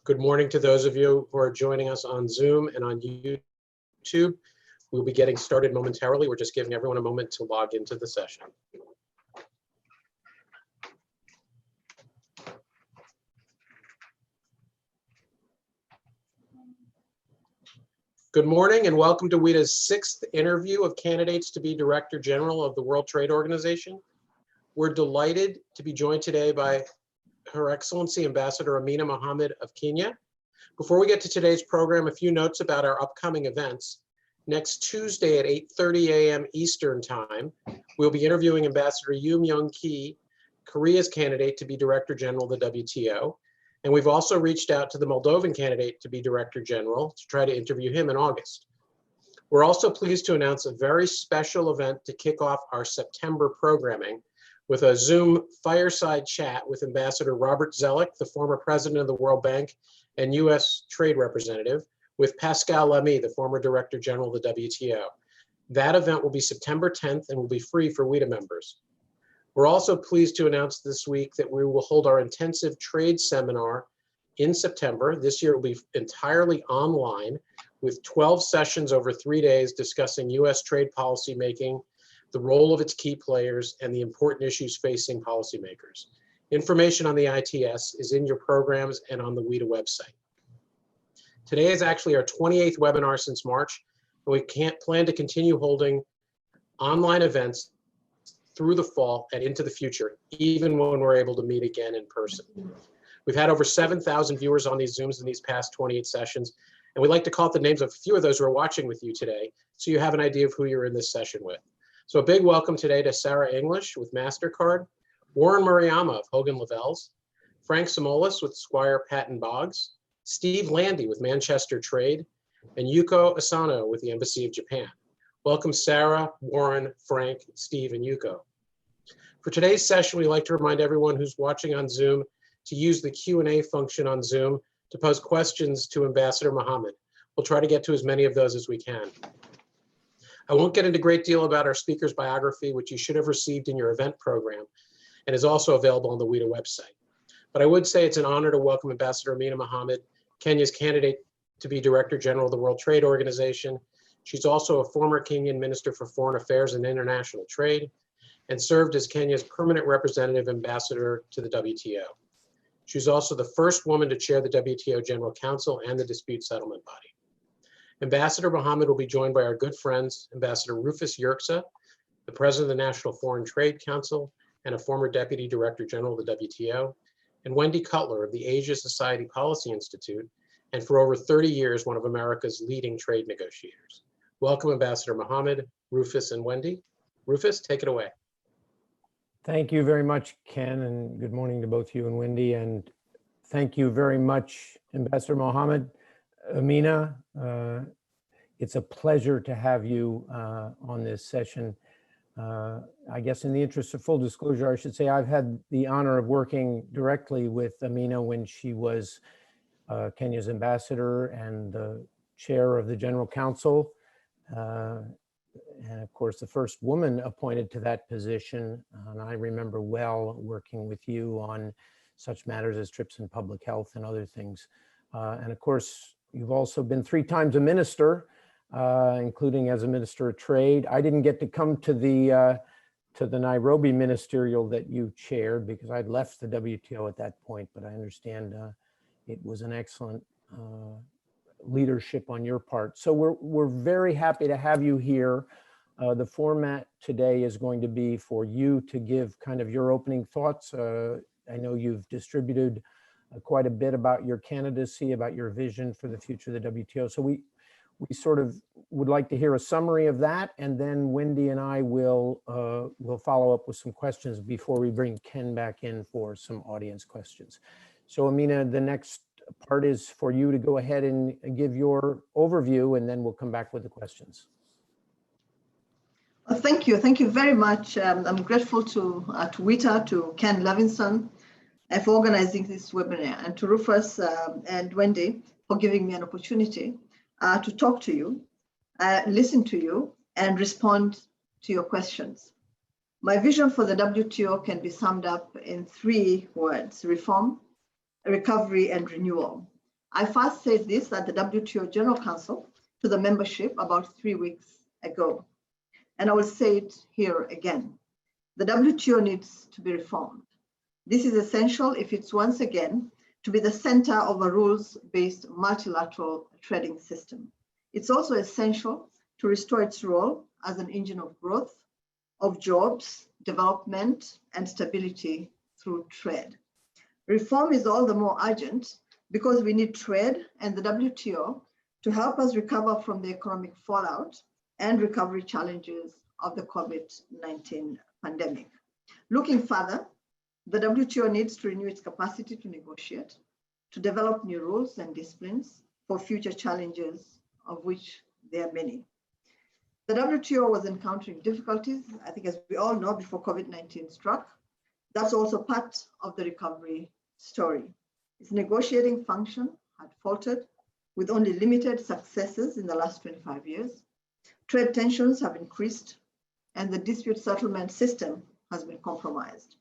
Good morning to those of you who are joining us on Zoom and on YouTube. We'll be getting started momentarily. We're just giving everyone a moment to log into the session. Good morning and welcome to WITA's 6th interview of candidates to be Director General of the World Trade Organization. We're delighted to be joined today by Her Excellency Ambassador Amina Mohamed of Kenya. Before we get to today's program, a few notes about our upcoming events. Next Tuesday at 8:30 a.m. Eastern Time, we'll be interviewing Ambassador Yu Myung-ki, Korea's candidate to be Director General of the WTO. And we've also reached out to the Moldovan candidate to be Director General to try to interview him in August. We're also pleased to announce a very special event to kick off our September programming with a Zoom fireside chat with Ambassador Robert Zoellick, the former president of the World Bank and U.S. Trade Representative, with Pascal Lamy, the former Director General of the WTO. That event will be September 10th and will be free for WITA members. We're also pleased to announce this week that we will hold our intensive trade seminar in September. This year it will be entirely online with 12 sessions over 3 days discussing U.S. trade policy making, the role of its key players, and the important issues facing policymakers. Information on the ITS is in your programs and on the WITA website. Today is actually our 28th webinar since March, and we plan to continue holding online events through the fall and into the future, even when we're able to meet again in person. We've had over 7,000 viewers on these Zooms in these past 28 sessions, and we'd like to call out the names of a few of those who are watching with you today, so you have an idea of who you're in this session with. So a big welcome today to Sarah English with MasterCard, Warren Murayama of Hogan Lovells, Frank Samolis with Squire Patton Boggs, Steve Landy with Manchester Trade, and Yuko Asano with the Embassy of Japan. Welcome Sarah, Warren, Frank, Steve, and Yuko. For today's session, we'd like to remind everyone who's watching on Zoom to use the Q&A function on Zoom to pose questions to Ambassador Mohamed. We'll try to get to as many of those as we can. I won't get into a great deal about our speaker's biography, which you should have received in your event program and is also available on the WITA website. But I would say it's an honor to welcome Ambassador Amina Mohamed, Kenya's candidate to be Director General of the World Trade Organization. She's also a former Kenyan Minister for Foreign Affairs and International Trade and served as Kenya's permanent representative ambassador to the WTO. She's also the first woman to chair the WTO General Council and the Dispute Settlement Body. Ambassador Mohamed will be joined by our good friends, Ambassador Rufus Yerxa, the President of the National Foreign Trade Council and a former Deputy Director General of the WTO, and Wendy Cutler of the Asia Society Policy Institute, and for over 30 years, one of America's leading trade negotiators. Welcome, Ambassador Mohamed, Rufus, and Wendy. Rufus, take it away. Thank you very much, Ken, and good morning to both you and Wendy. And thank you very much, Ambassador Mohamed. Amina, it's a pleasure to have you on this session. I guess in the interest of full disclosure, I should say I've had the honor of working directly with Amina when she was Kenya's ambassador and the chair of the General Council. And of course, the first woman appointed to that position. And I remember well working with you on such matters as trips in public health and other things. And of course, you've also been 3 times a minister, including as a Minister of Trade. I didn't get to come to the Nairobi ministerial that you chaired because I'd left the WTO at that point, but I understand it was an excellent leadership on your part. So we're very happy to have you here. The format today is going to be for you to give kind of your opening thoughts. I know you've distributed quite a bit about your candidacy, about your vision for the future of the WTO. So we sort of would like to hear a summary of that, and then Wendy and I will follow up with some questions before we bring Ken back in for some audience questions. So Amina, the next part is for you to go ahead and give your overview, and then we'll come back with the questions. Well, thank you very much. I'm grateful to WITA, to Ken Levinson, for organizing this webinar, and to Rufus and Wendy for giving me an opportunity to talk to you, listen to you, and respond to your questions. My vision for the WTO can be summed up in 3 words: reform, recovery, and renewal. I first said this at the WTO General Council to the membership about 3 weeks ago, and I will say it here again. The WTO needs to be reformed. This is essential if it's once again to be the center of a rules-based multilateral trading system. It's also essential to restore its role as an engine of growth, of jobs, development, and stability through trade. Reform is all the more urgent because we need trade and the WTO to help us recover from the economic fallout and recovery challenges of the COVID-19 pandemic. Looking further, the WTO needs to renew its capacity to negotiate, to develop new rules and disciplines for future challenges, of which there are many. The WTO was encountering difficulties, I think as we all know, before COVID-19 struck. That's also part of the recovery story. Its negotiating function had faltered with only limited successes in the last 25 years. Trade tensions have increased and the dispute settlement system has been compromised.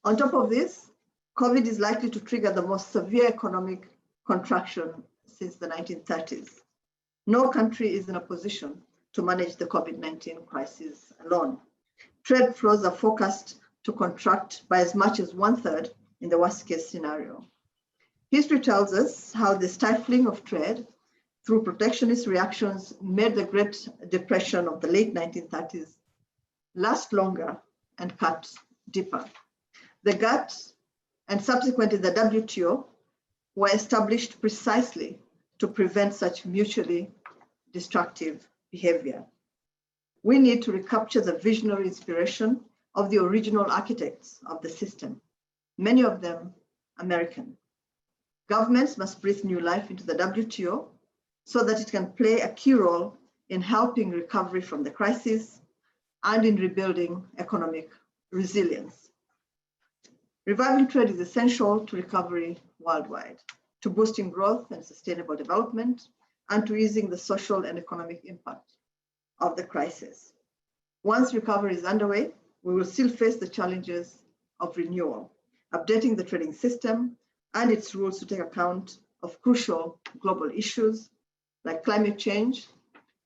On top of this, COVID is likely to trigger the most severe economic contraction since the 1930s. No country is in a position to manage the COVID-19 crisis alone. Trade flows are forecast to contract by as much as 1/3 in the worst case scenario. History tells us how the stifling of trade through protectionist reactions made the Great Depression of the late 1930s last longer and cut deeper. The GATT and subsequently the WTO were established precisely to prevent such mutually destructive behavior. We need to recapture the visionary inspiration of the original architects of the system, many of them American. Governments must breathe new life into the WTO so that it can play a key role in helping recovery from the crisis and in rebuilding economic resilience. Reviving trade is essential to recovery worldwide, to boosting growth and sustainable development, and to easing the social and economic impact of the crisis. Once recovery is underway, we will still face the challenges of renewal, updating the trading system and its rules to take account of crucial global issues like climate change,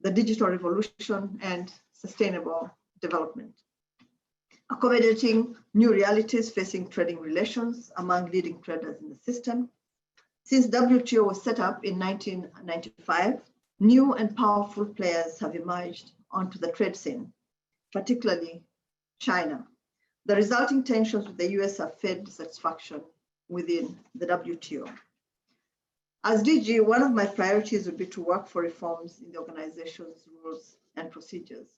the digital revolution, and sustainable development. Accommodating new realities facing trading relations among leading traders in the system. Since WTO was set up in 1995, new and powerful players have emerged onto the trade scene, particularly China. The resulting tensions with the US have fed dissatisfaction within the WTO. As DG, one of my priorities would be to work for reforms in the organization's rules and procedures.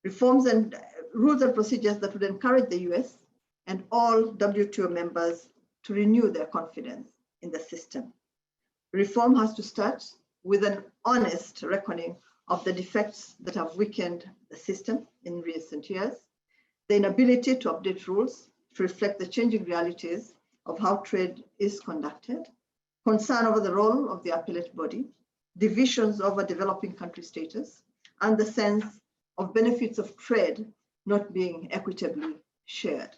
Reforms and rules and procedures that would encourage the US and all WTO members to renew their confidence in the system. Reform has to start with an honest reckoning of the defects that have weakened the system in recent years, the inability to update rules to reflect the changing realities of how trade is conducted, concern over the role of the appellate body, divisions over developing country status, and the sense of benefits of trade not being equitably shared.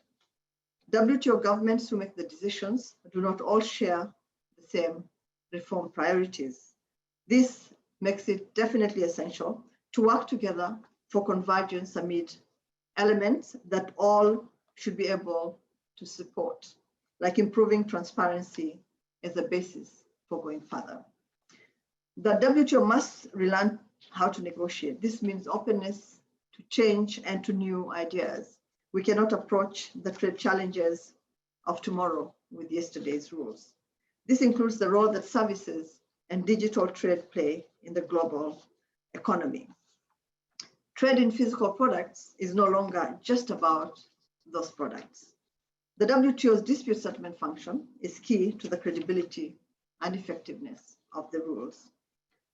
WTO governments who make the decisions do not all share the same reform priorities. This makes it definitely essential to work together for convergence amid elements that all should be able to support, like improving transparency as a basis for going further. The WTO must relearn how to negotiate. This means openness to change and to new ideas. We cannot approach the trade challenges of tomorrow with yesterday's rules. This includes the role that services and digital trade play in the global economy. Trade in physical products is no longer just about those products. The WTO's dispute settlement function is key to the credibility and effectiveness of the rules.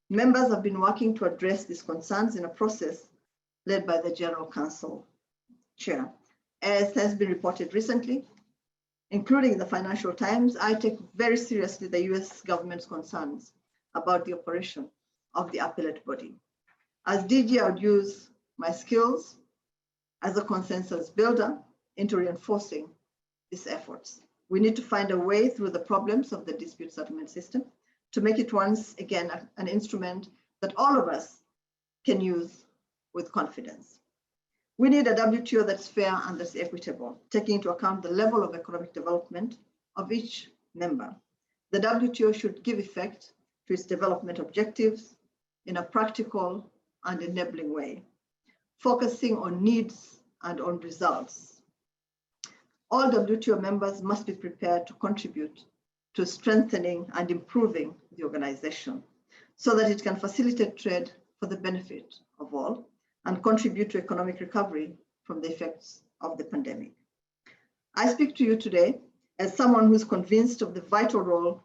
Members have been working to address these concerns in a process led by the General Counsel Chair. As has been reported recently, including in the Financial Times, I take very seriously the US government's concerns about the operation of the appellate body. As DG, I would use my skills as a consensus builder into reinforcing these efforts. We need to find a way through the problems of the dispute settlement system to make it once again an instrument that all of us can use with confidence. We need a WTO that's fair and that's equitable, taking into account the level of economic development of each member. The WTO should give effect to its development objectives in a practical and enabling way, focusing on needs and on results. All WTO members must be prepared to contribute to strengthening and improving the organization so that it can facilitate trade for the benefit of all and contribute to economic recovery from the effects of the pandemic. I speak to you today as someone who's convinced of the vital role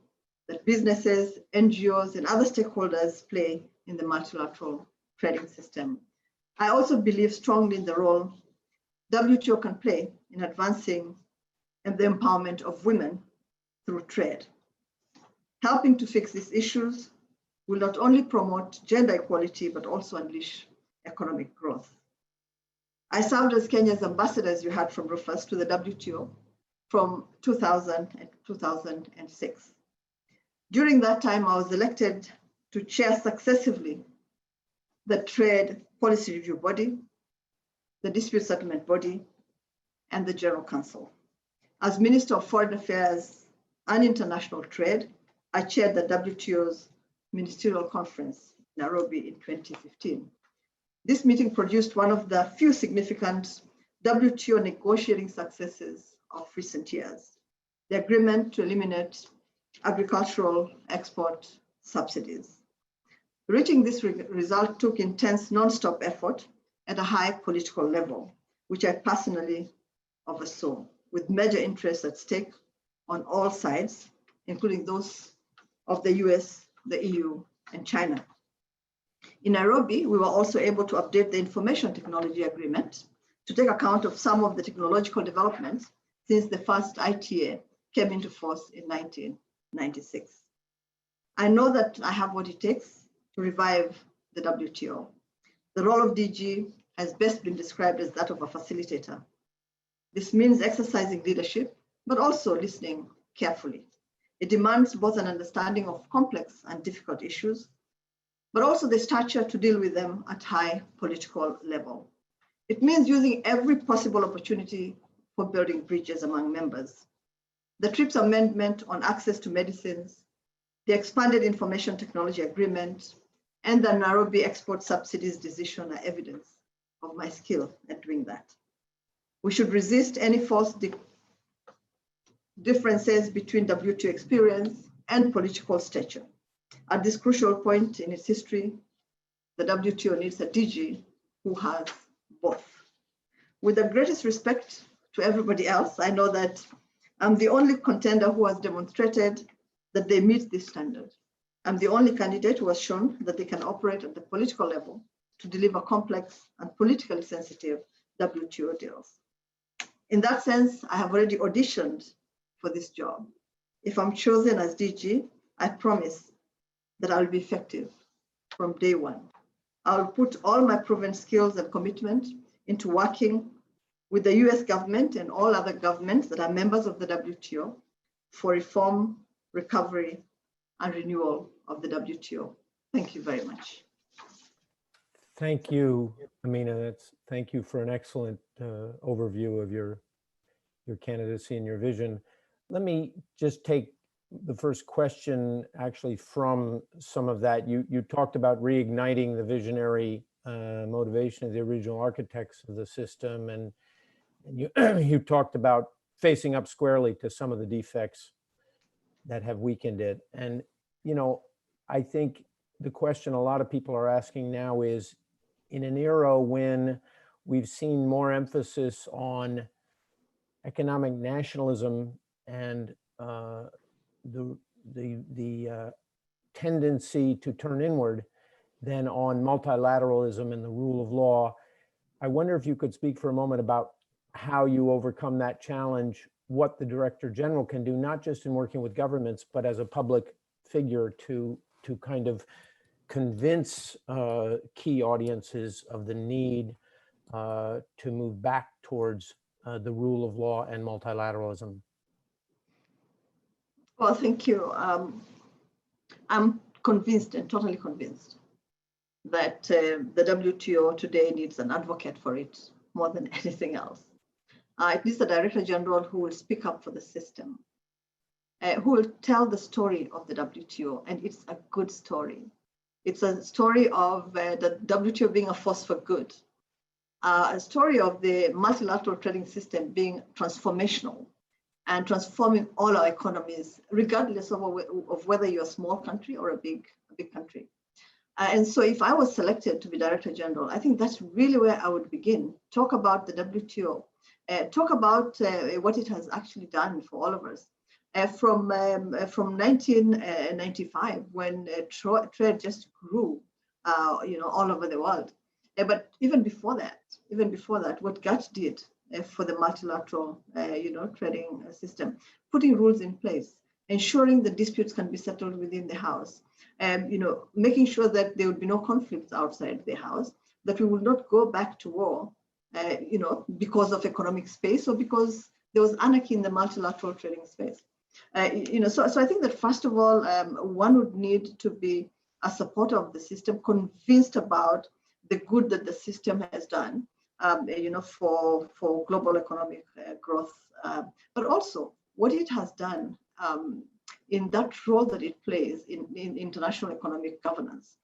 that businesses, NGOs, and other stakeholders play in the multilateral trading system. I also believe strongly in the role WTO can play in advancing the empowerment of women through trade. Helping to fix these issues will not only promote gender equality, but also unleash economic growth. I served as Kenya's ambassador, as you heard from Rufus, to the WTO from 2000 and 2006. During that time, I was elected to chair successively the Trade Policy Review Body, the Dispute Settlement Body, and the General Counsel. As Minister of Foreign Affairs and International Trade, I chaired the WTO's Ministerial Conference in Nairobi in 2015. This meeting produced one of the few significant WTO negotiating successes of recent years, the agreement to eliminate agricultural export subsidies. Reaching this result took intense non-stop effort at a high political level, which I personally oversaw, with major interests at stake on all sides, including those of the US, the EU, and China. In Nairobi, we were also able to update the Information Technology Agreement to take account of some of the technological developments since the first ITA came into force in 1996. I know that I have what it takes to revive the WTO. The role of DG has best been described as that of a facilitator. This means exercising leadership, but also listening carefully. It demands both an understanding of complex and difficult issues, but also the stature to deal with them at high political level. It means using every possible opportunity for building bridges among members. The TRIPS amendment on access to medicines, the expanded Information Technology Agreement, and the Nairobi export subsidies decision are evidence of my skill at doing that. We should resist any false differences between WTO experience and political stature. At this crucial point in its history, the WTO needs a DG who has both. With the greatest respect to everybody else, I know that I'm the only contender who has demonstrated that they meet this standard. I'm the only candidate who has shown that they can operate at the political level to deliver complex and politically sensitive WTO deals. In that sense, I have already auditioned for this job. If I'm chosen as DG, I promise that I'll be effective from day one. I'll put all my proven skills and commitment into working with the US government and all other governments that are members of the WTO for reform, recovery, and renewal of the WTO. Thank you very much. Thank you, Amina. Thank you for an excellent overview of your candidacy and your vision. Let me just take the first question actually from some of that. You talked about reigniting the visionary motivation of the original architects of the system, and you, you talked about facing up squarely to some of the defects that have weakened it. And, you know, I think the question a lot of people are asking now is, in an era when we've seen more emphasis on economic nationalism and the tendency to turn inward than on multilateralism and the rule of law, I wonder if you could speak for a moment about how you overcome that challenge, what the Director General can do, not just in working with governments, but as a public figure to kind of convince key audiences of the need to move back towards the rule of law and multilateralism. Well, thank you. I'm convinced and totally convinced that the WTO today needs an advocate for it more than anything else. It needs a director general who will speak up for the system, who will tell the story of the WTO, and it's a good story. It's a story of the WTO being a force for good, a story of the multilateral trading system being transformational and transforming all our economies, regardless of whether you're a small country or a big country. And so if I was selected to be Director General, I think that's really where I would begin. Talk about the WTO, talk about what it has actually done for all of us. From 1995, when trade just grew, all over the world. But even before that, what GATT did for the multilateral, trading system, putting rules in place, ensuring the disputes can be settled within the house, making sure that there would be no conflicts outside the house, that we would not go back to war, because of economic space or because there was anarchy in the multilateral trading space. So I think that first of all, one would need to be a supporter of the system, convinced about the good that the system has done, for global economic growth, but also what it has done in that role that it plays in international economic governance.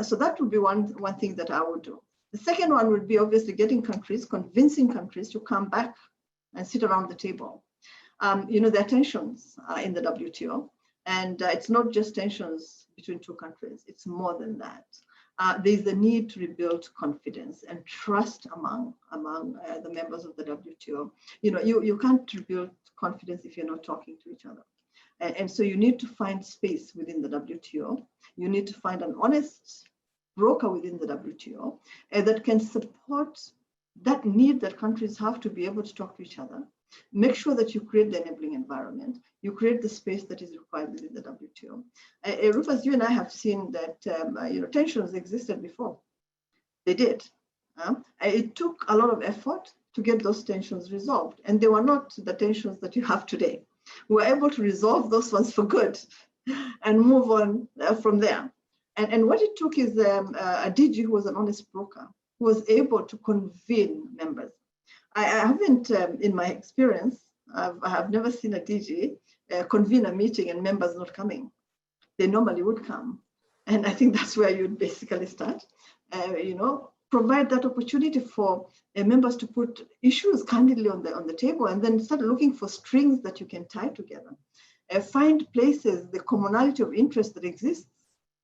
So that would be one thing that I would do. The second one would be obviously convincing countries to come back and sit around the table. There are tensions in the WTO, and it's not just tensions between two countries, it's more than that. There's a need to rebuild confidence and trust among the members of the WTO. You can't rebuild confidence if you're not talking to each other. And so you need to find space within the WTO. You need to find an honest broker within the WTO that can support that need that countries have to be able to talk to each other. Make sure that you create the enabling environment. You create the space that is required within the WTO. Rufus, you and I have seen that tensions existed before. They did. It took a lot of effort to get those tensions resolved, and they were not the tensions that you have today. We were able to resolve those ones for good and move on from there. And what it took is a DG who was an honest broker, who was able to convene members. I haven't, in my experience, I have never seen a DG convene a meeting and members not coming. They normally would come. And I think that's where you'd basically start, provide that opportunity for members to put issues candidly on the table, and then start looking for strings that you can tie together. Find places, the commonality of interest that exists,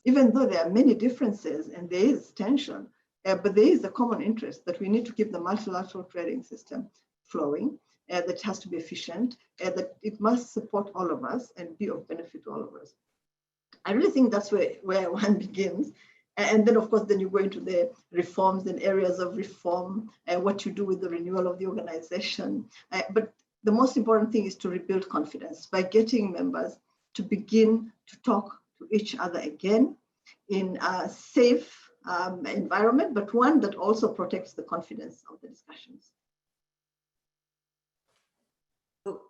even though there are many differences and there is tension, but there is a common interest that we need to keep the multilateral trading system flowing, that it has to be efficient, that it must support all of us and be of benefit to all of us. I really think that's where one begins. And then, of course, then you go into the reforms and areas of reform, what you do with the renewal of the organization. But the most important thing is to rebuild confidence by getting members to begin to talk to each other again in a safe environment, but one that also protects the confidence of the discussions.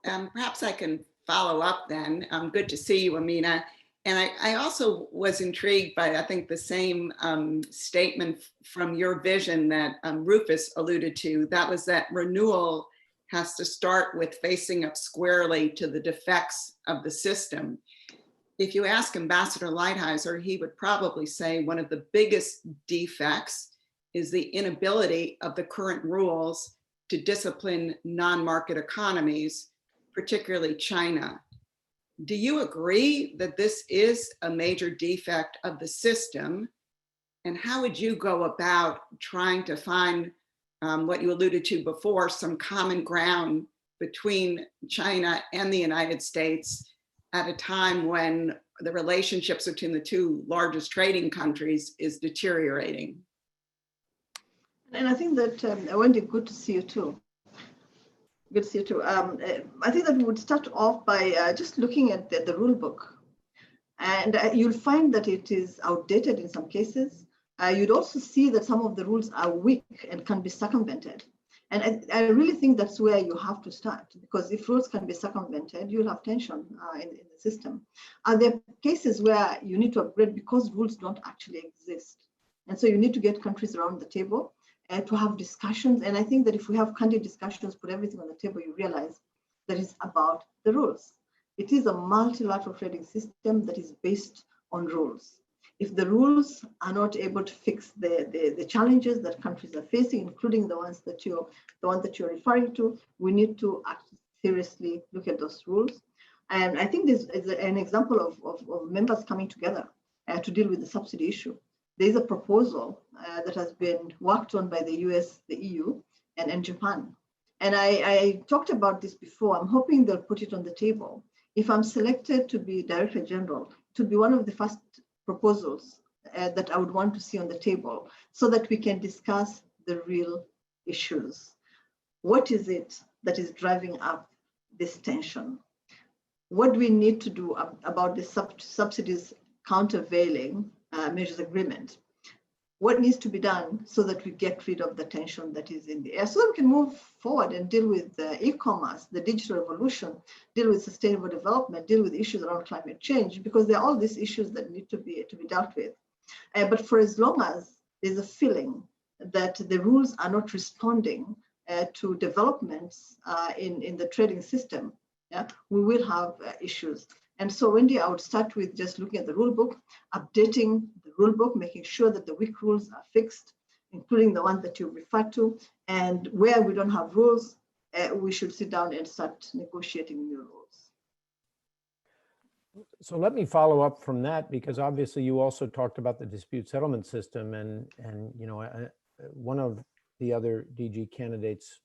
Perhaps I can follow up then. Good to see you, Amina. And I also was intrigued by, I think, the same statement from your vision that Rufus alluded to. That was that renewal has to start with facing up squarely to the defects of the system. If you ask Ambassador Lighthizer, he would probably say one of the biggest defects is the inability of the current rules to discipline non-market economies, particularly China. Do you agree that this is a major defect of the system? And how would you go about trying to find what you alluded to before, some common ground between China and the United States at a time when the relationships between the two largest trading countries is deteriorating? And I think that, Wendy, good to see you too. Good to see you too. I think that we would start off by just looking at the rule book. And you'll find that it is outdated in some cases. You'd also see that some of the rules are weak and can be circumvented. And I really think that's where you have to start, because if rules can be circumvented, you'll have tension in the system. Are there cases where you need to upgrade because rules don't actually exist? And so you need to get countries around the table to have discussions. And I think that if we have candid discussions, put everything on the table, you realize that it's about the rules. It is a multilateral trading system that is based on rules. If the rules are not able to fix the challenges that countries are facing, including the ones that you're referring to, we need to seriously look at those rules. And I think this is an example of members coming together to deal with the subsidy issue. There is a proposal that has been worked on by the US, the EU, and Japan. And I talked about this before. I'm hoping they'll put it on the table. If I'm selected to be Director General, to be one of the first proposals that I would want to see on the table so that we can discuss the real issues. What is it that is driving up this tension? What do we need to do about the subsidies countervailing measures agreement? What needs to be done so that we get rid of the tension that is in the air, so that we can move forward and deal with e-commerce, the digital revolution, deal with sustainable development, deal with issues around climate change, because there are all these issues that need to be dealt with. But for as long as there's a feeling that the rules are not responding to developments in the trading system, we will have issues. And so, Wendy, I would start with just looking at the rule book, updating the rule book, making sure that the weak rules are fixed, including the ones that you referred to. And where we don't have rules, we should sit down and start negotiating new rules. So let me follow up from that, because obviously you also talked about the dispute settlement system, and you know, one of the other DG candidates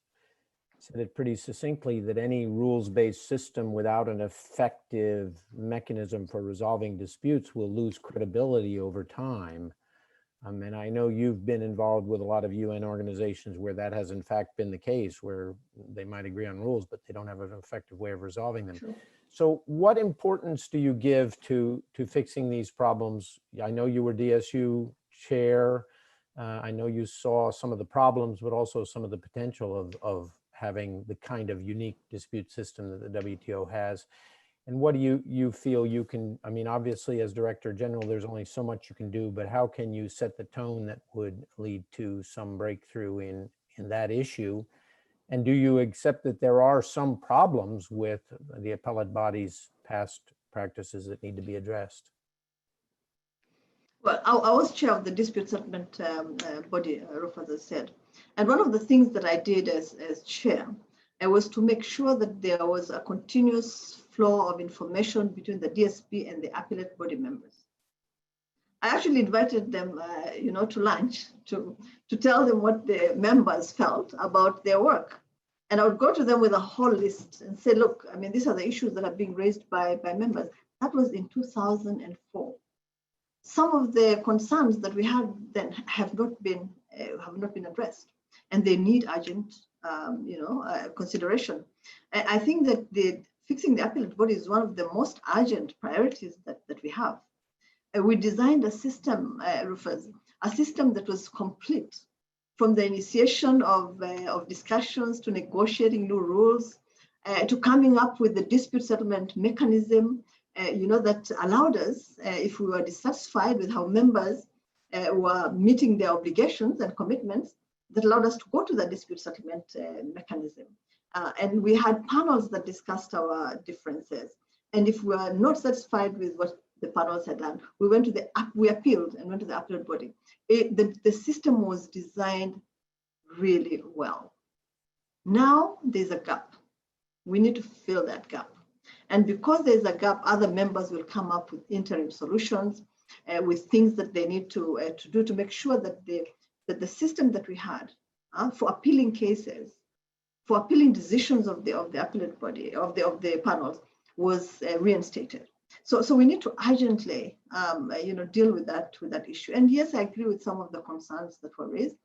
said it pretty succinctly, that any rules-based system without an effective mechanism for resolving disputes will lose credibility over time. And I know you've been involved with a lot of UN organizations where that has in fact been the case, where they might agree on rules, but they don't have an effective way of resolving them. Sure. So what importance do you give to fixing these problems? I know you were DSU chair. I know you saw some of the problems, but also some of the potential of having the kind of unique dispute system that the WTO has. And what do you feel you can, I mean, obviously as Director General, there's only so much you can do, but how can you set the tone that would lead to some breakthrough in that issue? And do you accept that there are some problems with the appellate body's past practices that need to be addressed? Well, I was chair of the dispute settlement body, Rufa, as I said. And one of the things that I did as chair was to make sure that there was a continuous flow of information between the DSP and the appellate body members. I actually invited them, to lunch to tell them what the members felt about their work. And I would go to them with a whole list and say, look, I mean, these are the issues that are being raised by members. That was in 2004. Some of the concerns that we had then have not been addressed, and they need urgent, consideration. I think that fixing the appellate body is one of the most urgent priorities that we have. We designed a system, Rufus, a system that was complete, from the initiation of discussions to negotiating new rules, to coming up with the dispute settlement mechanism, that allowed us, if we were dissatisfied with how members were meeting their obligations and commitments, that allowed us to go to the dispute settlement mechanism. And we had panels that discussed our differences. And if we were not satisfied with what the panels had done, we appealed and went to the appellate body. The system was designed really well. Now there's a gap. We need to fill that gap. And because there's a gap, other members will come up with interim solutions, with things that they need to do to make sure that the system that we had for appealing cases, for appealing decisions of the appellate body, of the panels, was reinstated. So we need to urgently, deal with that issue. And yes, I agree with some of the concerns that were raised.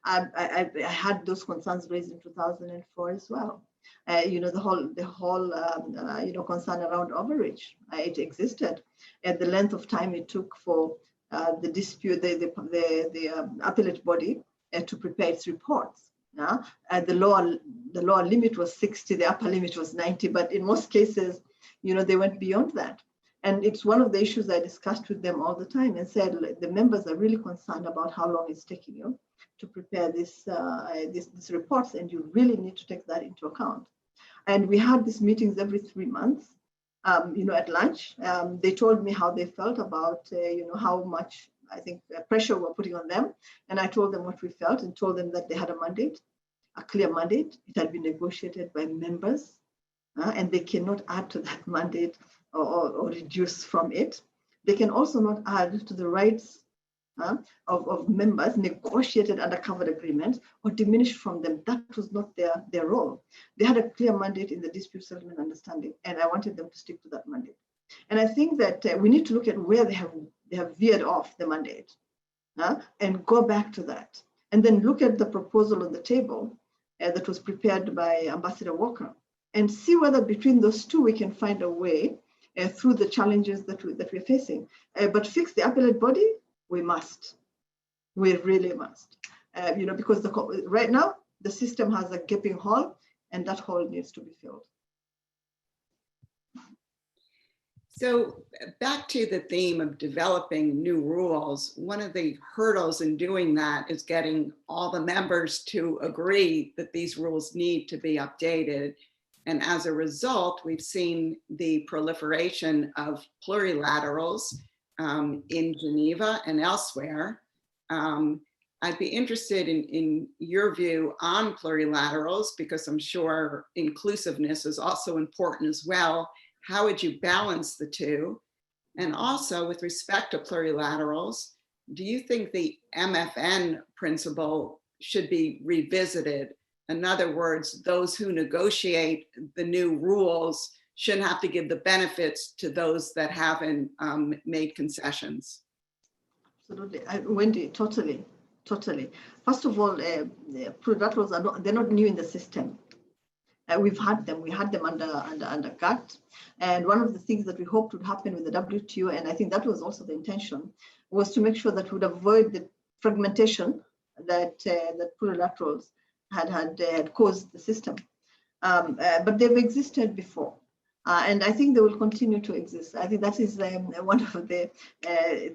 I had those concerns raised in 2004 as well. The whole concern around overreach. It existed. At the length of time it took for the dispute, the appellate body to prepare its reports. Yeah, the lower limit was 60, the upper limit was 90, but in most cases, they went beyond that. And it's one of the issues I discussed with them all the time and said, the members are really concerned about how long it's taking you to prepare these reports, and you really need to take that into account. And we had these meetings every 3 months, at lunch. They told me how they felt about, how much, I think, pressure we're putting on them. And I told them what we felt and told them that they had a mandate, a clear mandate. It had been negotiated by members, and they cannot add to that mandate or reduce from it. They can also not add to the rights of members negotiated under covered agreements or diminish from them. That was not their role. They had a clear mandate in the dispute settlement understanding, and I wanted them to stick to that mandate. And I think that we need to look at where they have veered off the mandate and go back to that. And then look at the proposal on the table that was prepared by Ambassador Walker and see whether between those two we can find a way through the challenges that we're facing. But fix the appellate body, we must. We really must. Because right now the system has a gaping hole, and that hole needs to be filled. So back to the theme of developing new rules, one of the hurdles in doing that is getting all the members to agree that these rules need to be updated. And as a result, we've seen the proliferation of plurilaterals in Geneva and elsewhere. I'd be interested in your view on plurilaterals, because I'm sure inclusiveness is also important as well. How would you balance the two? And also, with respect to plurilaterals, do you think the MFN principle should be revisited? In other words, those who negotiate the new rules shouldn't have to give the benefits to those that haven't made concessions. Absolutely, Wendy, totally. First of all, plurilaterals they're not new in the system. We've had them. We had them under GATT, and one of the things that we hoped would happen with the WTO, and I think that was also the intention, was to make sure that we'd avoid the fragmentation that plurilaterals had caused the system. But they've existed before, and I think they will continue to exist. I think that is one of the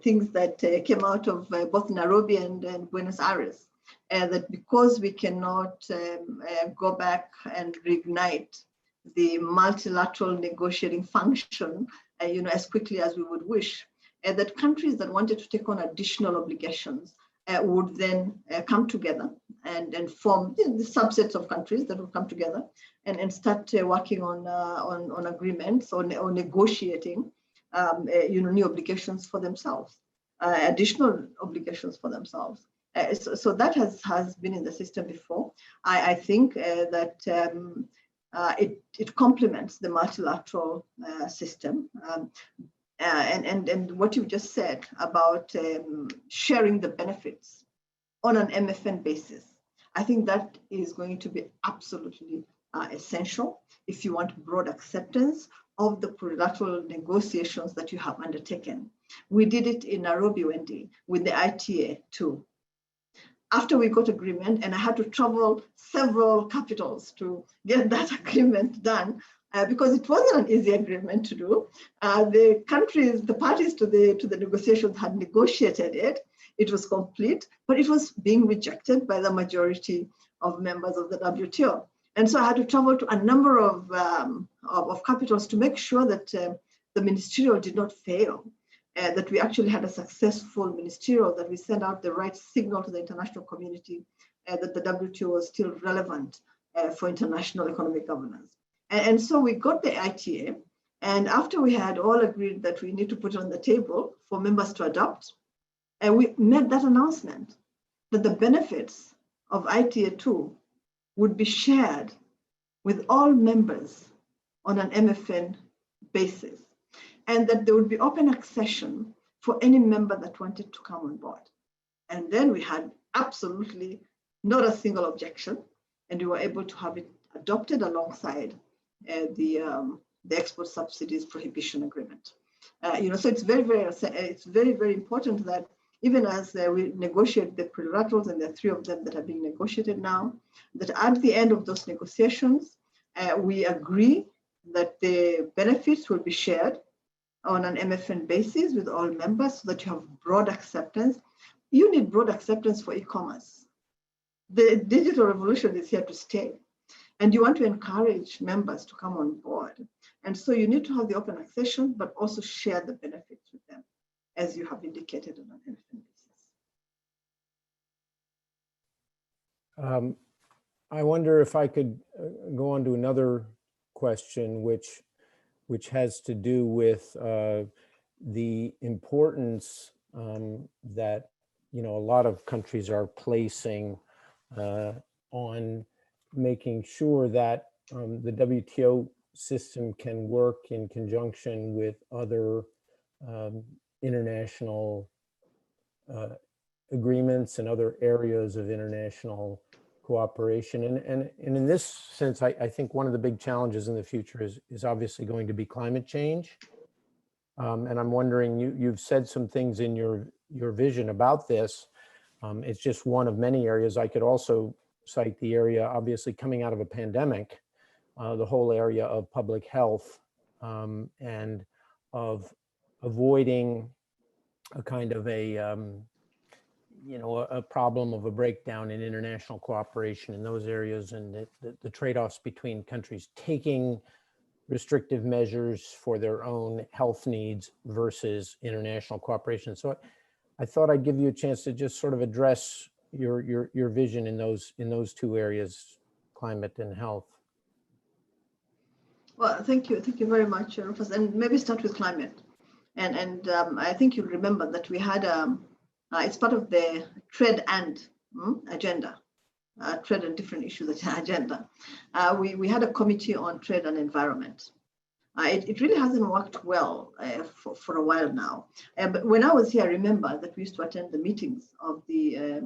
things that came out of both Nairobi and Buenos Aires. That because we cannot go back and reignite the multilateral negotiating function, as quickly as we would wish, that countries that wanted to take on additional obligations would then come together and form the subsets of countries that would come together and start working on agreements or negotiating, new obligations for themselves, additional obligations for themselves. So that has been in the system before. I think that it complements the multilateral system. And what you just said about sharing the benefits on an MFN basis, I think that is going to be absolutely essential if you want broad acceptance of the plurilateral negotiations that you have undertaken. We did it in Nairobi, Wendy, with the ITA too. After we got agreement, and I had to travel several capitals to get that agreement done, because it wasn't an easy agreement to do. The parties to the negotiations had negotiated it. It was complete, but it was being rejected by the majority of members of the WTO. And so I had to travel to a number of capitals to make sure that the ministerial did not fail. That we actually had a successful ministerial, that we sent out the right signal to the international community that the WTO was still relevant for international economic governance. And so we got the ITA, and after we had all agreed that we need to put it on the table for members to adopt, and we made that announcement that the benefits of ITA 2 would be shared with all members on an MFN basis, and that there would be open accession for any member that wanted to come on board. And then we had absolutely not a single objection, and we were able to have it adopted alongside the export subsidies prohibition agreement. So it's very, very important that even as we negotiate the plurilaterals, and there are 3 of them that are being negotiated now, that at the end of those negotiations, we agree that the benefits will be shared on an MFN basis with all members so that you have broad acceptance. You need broad acceptance for e-commerce. The digital revolution is here to stay. And you want to encourage members to come on board. And so you need to have the open accession, but also share the benefits with them, as you have indicated on an MFN basis. I wonder if I could go on to another question, which has to do with the importance that a lot of countries are placing on making sure that the WTO system can work in conjunction with other international agreements and other areas of international cooperation. And in this sense, I think one of the big challenges in the future is obviously going to be climate change. And I'm wondering, you've said some things in your vision about this. It's just one of many areas. I could also cite the area, obviously coming out of a pandemic, the whole area of public health and of avoiding a kind of a problem of a breakdown in international cooperation in those areas, and the trade-offs between countries taking restrictive measures for their own health needs versus international cooperation. So I thought I'd give you a chance to just sort of address your vision in those 2 areas, climate and health. Well, thank you very much, Rufus. And maybe start with climate. And I think you'll remember that we had it's part of the trade and agenda, trade and different issues agenda. We had a committee on trade and environment. It really hasn't worked well for a while now. But when I was here, I remember that we used to attend the meetings of the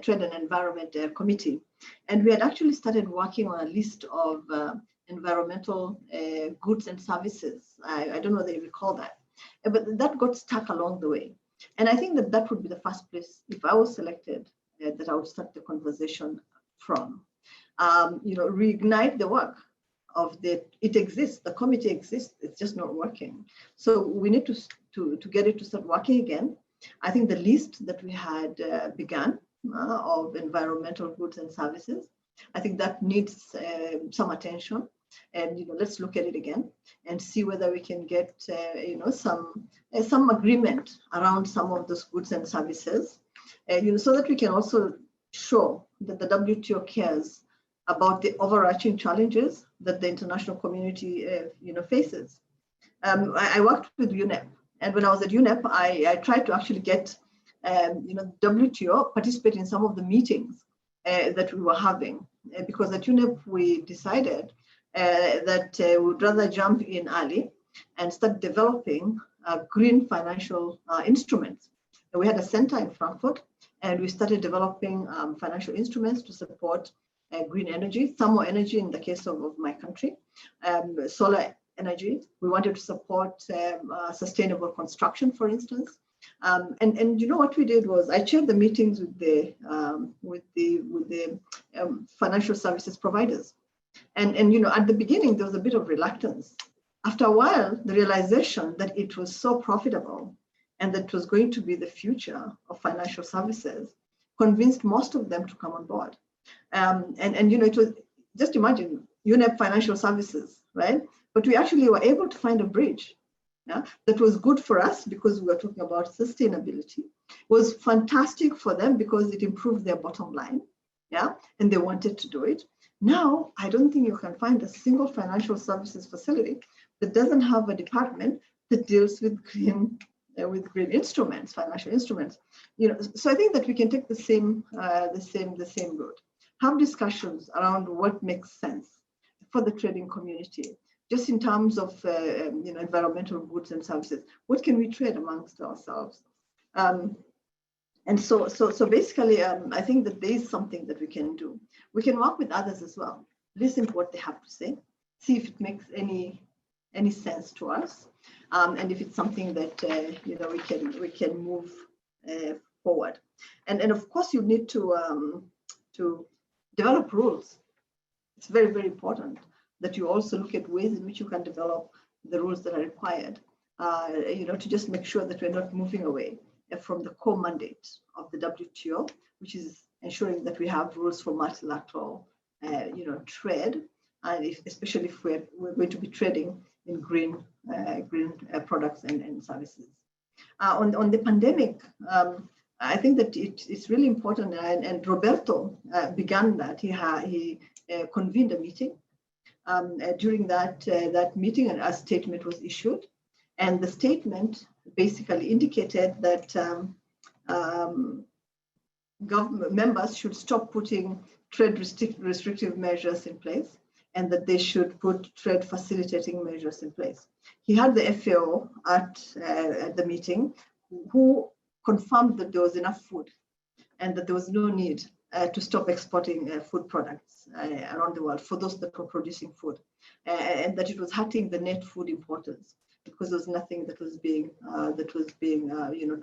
Trade and Environment Committee. And we had actually started working on a list of environmental goods and services. I don't know whether you recall that, but that got stuck along the way. And I think that would be the first place, if I was selected, that I would start the conversation from. Reignite the work of it exists, the committee exists, it's just not working. So we need to get it to start working again. I think the list that we had begun of environmental goods and services, I think that needs some attention. And let's look at it again and see whether we can get some agreement around some of those goods and services, so that we can also show that the WTO cares about the overarching challenges that the international community faces. I worked with UNEP, and when I was at UNEP, I tried to actually get WTO participate in some of the meetings that we were having, because at UNEP we decided that we would rather jump in early and start developing green financial instruments. And we had a center in Frankfurt, and we started developing financial instruments to support green energy, thermal energy in the case of my country, solar energy. We wanted to support sustainable construction, for instance. And what we did was I chaired the meetings with the financial services providers. And at the beginning, there was a bit of reluctance. After a while, the realization that it was so profitable and that it was going to be the future of financial services convinced most of them to come on board. It was, just imagine, UNEP Financial Services, right? But we actually were able to find a bridge that was good for us because we were talking about sustainability. It was fantastic for them because it improved their bottom line, and they wanted to do it. Now, I don't think you can find a single financial services facility that doesn't have a department that deals with green instruments, financial instruments. So I think that we can take the same route. Have discussions around what makes sense for the trading community, just in terms of environmental goods and services. What can we trade amongst ourselves? And so basically, I think that there is something that we can do. We can work with others as well. Listen to what they have to say, see if it makes any sense to us, and if it's something that we can move forward. And of course, you need to develop rules. It's very, very important that you also look at ways in which you can develop the rules that are required, to just make sure that we're not moving away from the core mandate of the WTO, which is ensuring that we have rules for multilateral, trade, and especially if we're going to be trading in green products and services. On the pandemic, I think that it's really important, and Roberto began that. He convened a meeting. During that meeting, a statement was issued, and the statement basically indicated that government members should stop putting trade restrictive measures in place, and that they should put trade facilitating measures in place. He had the FAO at the meeting, who confirmed that there was enough food and that there was no need to stop exporting food products around the world for those that were producing food, and that it was hurting the net food importers because there was nothing that was being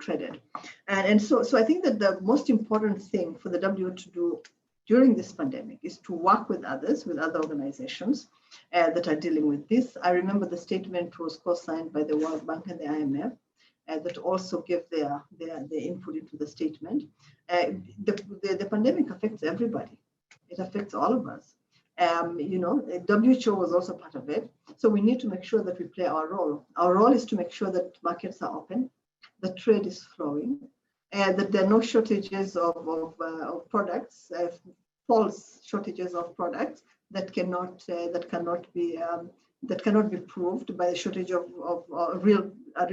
traded. And so I think that the most important thing for the WTO to do during this pandemic is to work with other organizations that are dealing with this. I remember the statement was co-signed by the World Bank and the IMF that also gave their input into the statement. The pandemic affects everybody. It affects all of us. WHO was also part of it. So we need to make sure that we play our role. Our role is to make sure that markets are open, that trade is flowing, that there are no shortages of products, false shortages of products that cannot be proved by the shortage of a real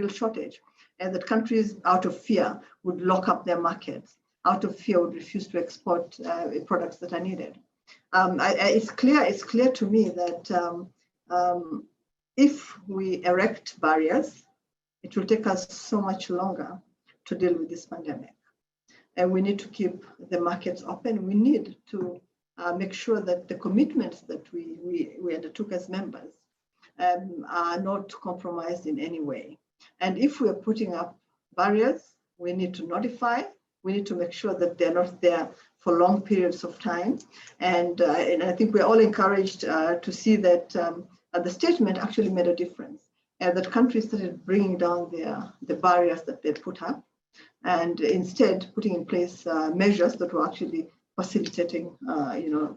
shortage, and that countries out of fear would lock up their markets, out of fear would refuse to export products that are needed. It's clear to me that if we erect barriers, it will take us so much longer to deal with this pandemic. And we need to keep the markets open. We need to make sure that the commitments that we undertook as members are not compromised in any way. And if we're putting up barriers, we need to notify. We need to make sure that they're not there for long periods of time. And I think we're all encouraged to see that the statement actually made a difference, and that countries started bringing down the barriers that they put up, and instead putting in place measures that were actually facilitating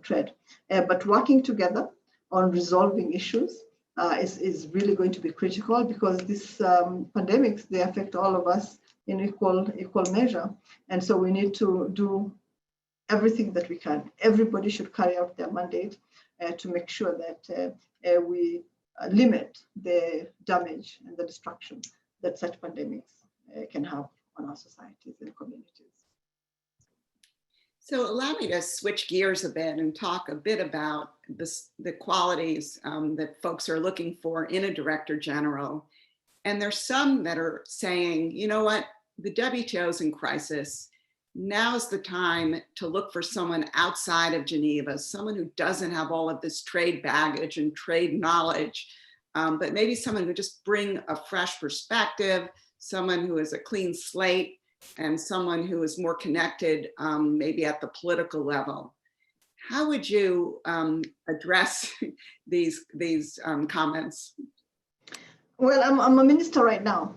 trade. But working together on resolving issues is really going to be critical, because these pandemics, they affect all of us in equal measure. And so we need to do everything that we can. Everybody should carry out their mandate to make sure that we limit the damage and the destruction that such pandemics can have on our societies and communities. So allow me to switch gears a bit and talk a bit about the qualities that folks are looking for in a director general. And there's some that are saying, you know what, the WTO is in crisis. Now's the time to look for someone outside of Geneva, someone who doesn't have all of this trade baggage and trade knowledge, but maybe someone who just bring a fresh perspective, someone who is a clean slate, and someone who is more connected, maybe at the political level. How would you address these comments? Well, I'm a minister right now.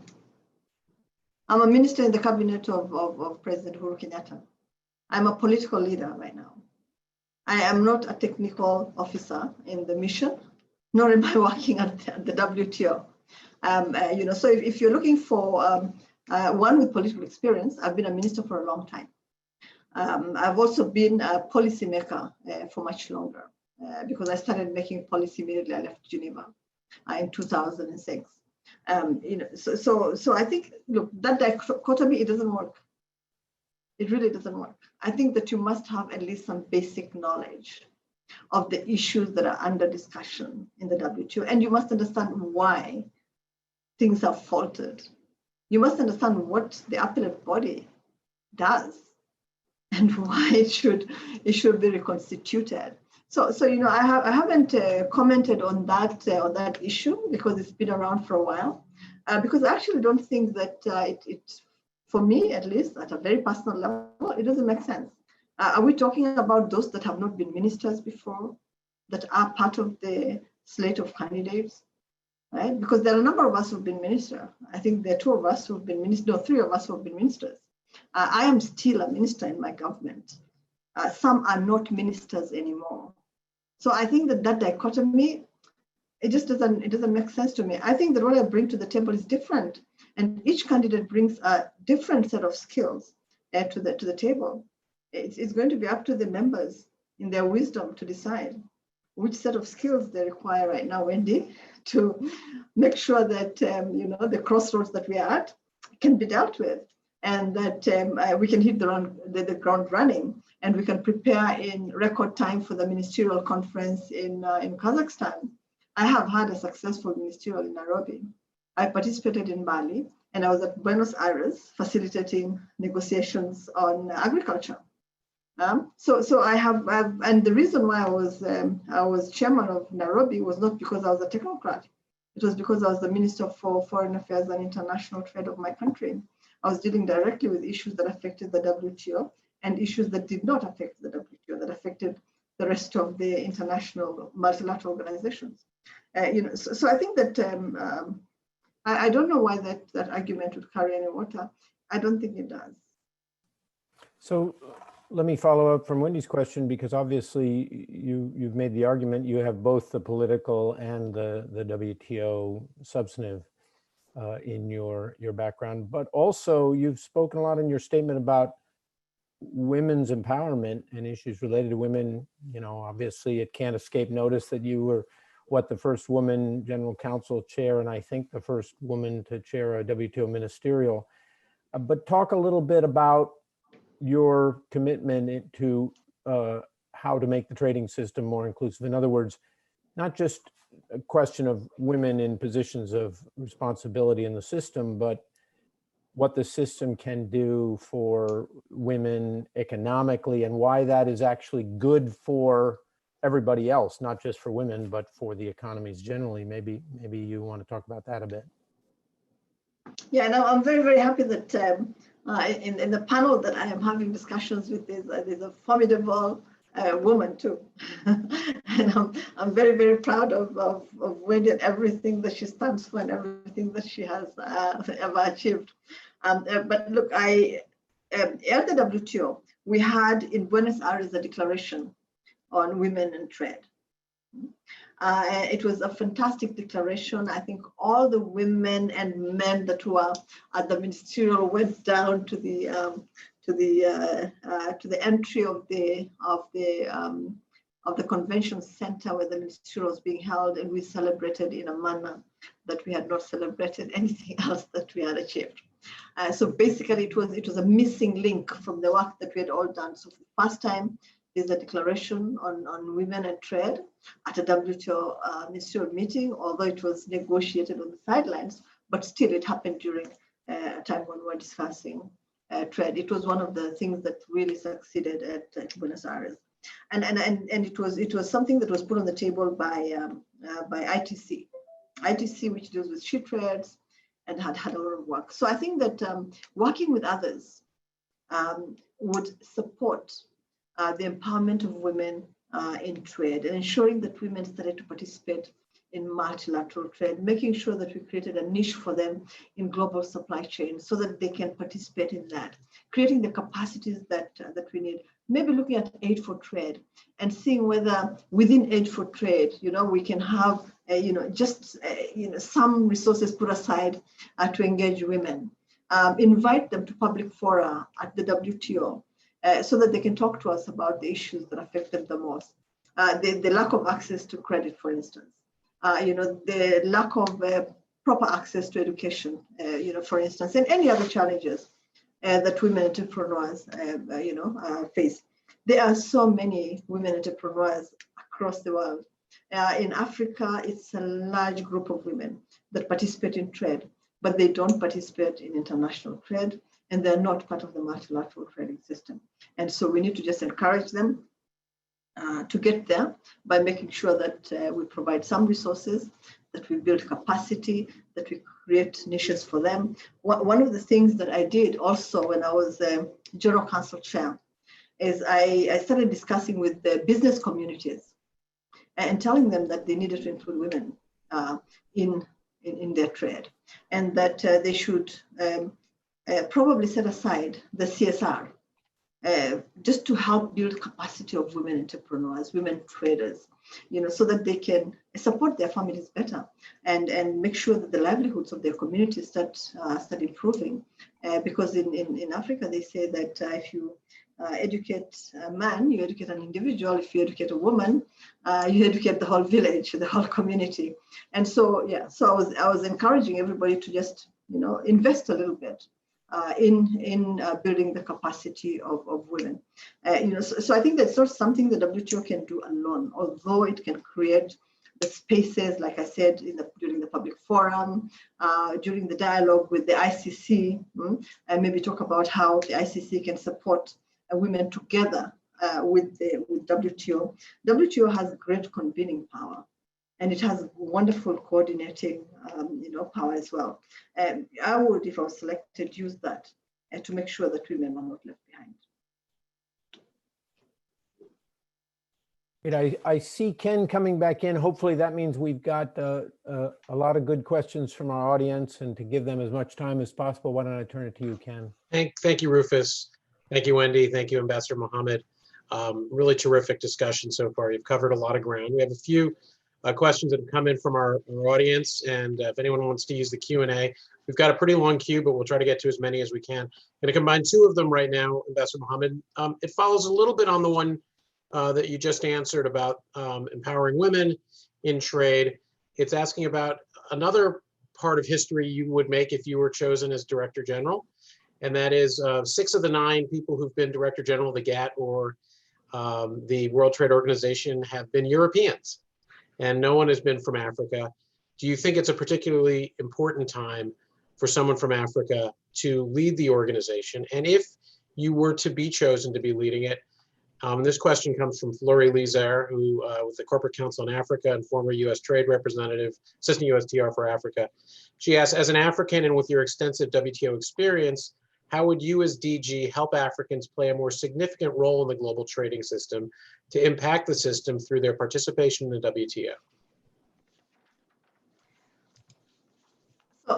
I'm a minister in the cabinet of President Uhuru Kenyatta. I'm a political leader right now. I am not a technical officer in the mission, nor am I working at the WTO. So if you're looking for one with political experience, I've been a minister for a long time. I've also been a policymaker for much longer, because I started making policy immediately I left Geneva in 2006. So I think, look, that dichotomy, it doesn't work. It really doesn't work. I think that you must have at least some basic knowledge of the issues that are under discussion in the WTO, and you must understand why things have faltered. You must understand what the appellate body does and why it should be reconstituted. So I haven't commented on that issue, because it's been around for a while. Because I actually don't think that for me, at least at a very personal level, it doesn't make sense. Are we talking about those that have not been ministers before, that are part of the slate of candidates, right? Because there are a number of us who've been minister. I think there are two of us who've been ministers, no, three of us who've been ministers. I am still a minister in my government. Some are not ministers anymore. So I think that dichotomy, it doesn't make sense to me. I think that what I bring to the table is different, and each candidate brings a different set of skills to the table. It's going to be up to the members in their wisdom to decide which set of skills they require right now, Wendy, to make sure that the crossroads that we are at can be dealt with, and that we can hit the ground running, and we can prepare in record time for the ministerial conference in Kazakhstan. I have had a successful ministerial in Nairobi. I participated in Bali, and I was at Buenos Aires facilitating negotiations on agriculture. So I have, and the reason why I was chairman of Nairobi was not because I was a technocrat. It was because I was the Minister for Foreign Affairs and International Trade of my country. I was dealing directly with issues that affected the WTO and issues that did not affect the WTO, that affected the rest of the international multilateral organizations. So I think that I don't know why that argument would carry any water. I don't think it does. So let me follow up from Wendy's question, because obviously you've made the argument you have both the political and the WTO substantive in your background, but also you've spoken a lot in your statement about women's empowerment and issues related to women. Obviously it can't escape notice that you were the first woman general counsel chair, and I think the first woman to chair a WTO ministerial. But talk a little bit about your commitment to how to make the trading system more inclusive. In other words, not just a question of women in positions of responsibility in the system, but what the system can do for women economically, and why that is actually good for everybody else, not just for women, but for the economies generally. Maybe you want to talk about that a bit. Yeah, no, I'm very, very happy that in the panel that I am having discussions with, there's a formidable woman too. And I'm very, very proud of Wendy and everything that she stands for and everything that she has ever achieved. But look, at the WTO, we had in Buenos Aires a declaration on women and trade. It was a fantastic declaration. I think all the women and men that were at the ministerial went down to the entry of the convention center where the ministerial was being held, and we celebrated in a manner that we had not celebrated anything else that we had achieved. So basically, it was a missing link from the work that we had all done. So for the first time, there's a declaration on women and trade at a WTO ministerial meeting, although it was negotiated on the sidelines, but still it happened during a time when we were discussing trade. It was one of the things that really succeeded at Buenos Aires. And it was something that was put on the table by ITC, which deals with sheet trades, and had a lot of work. So I think that working with others would support the empowerment of women in trade, and ensuring that women started to participate in multilateral trade, making sure that we created a niche for them in global supply chains so that they can participate in that, creating the capacities that we need, maybe looking at aid for trade and seeing whether within aid for trade, we can have, some resources put aside to engage women, invite them to public fora at the WTO, so that they can talk to us about the issues that affect them the most. The lack of access to credit, for instance, the lack of proper access to education, for instance, and any other challenges that women entrepreneurs, face. There are so many women entrepreneurs across the world. In Africa, it's a large group of women that participate in trade, but they don't participate in international trade, and they're not part of the multilateral trading system. And so we need to just encourage them to get there by making sure that we provide some resources that we build capacity, that we create niches for them. One of the things that I did also when I was General Council Chair is I started discussing with the business communities and telling them that they needed to include women in their trade, and that they should probably set aside the CSR just to help build capacity of women entrepreneurs, women traders, so that they can support their families better and make sure that the livelihoods of their communities start improving. Because in Africa, they say that if you educate a man, you educate an individual. If you educate a woman, you educate the whole village, the whole community. And so, so I was encouraging everybody to just, invest a little bit in building the capacity of women. So I think that's not something the WTO can do alone, although it can create the spaces, like I said, during the public forum, during the dialogue with the ICC, and maybe talk about how the ICC can support women together with WTO. WTO has great convening power, and it has wonderful coordinating, power as well. I would, if I was selected, use that to make sure that women are not left behind. I see Ken coming back in. Hopefully that means we've got a lot of good questions from our audience, and to give them as much time as possible, why don't I turn it to you, Ken? Thank you, Rufus. Thank you, Wendy. Thank you, Ambassador Mohamed. Really terrific discussion so far. You've covered a lot of ground. We have a few questions that have come in from our audience, and if anyone wants to use the Q&A, we've got a pretty long queue, but we'll try to get to as many as we can. I'm going to combine two of them right now, Ambassador Mohamed. It follows a little bit on the one that you just answered about empowering women in trade. It's asking about another part of history you would make if you were chosen as Director General, and that is 6 of the 9 people who've been Director General of the GATT or the World Trade Organization have been Europeans, and no one has been from Africa. Do you think it's a particularly important time for someone from Africa to lead the organization? And if you were to be chosen to be leading it, this question comes from Flori Lizer, who was the Corporate Counsel in Africa and former U.S. Trade Representative, Assistant USTR for Africa. She asks, as an African and with your extensive WTO experience, how would you as DG help Africans play a more significant role in the global trading system to impact the system through their participation in the WTO?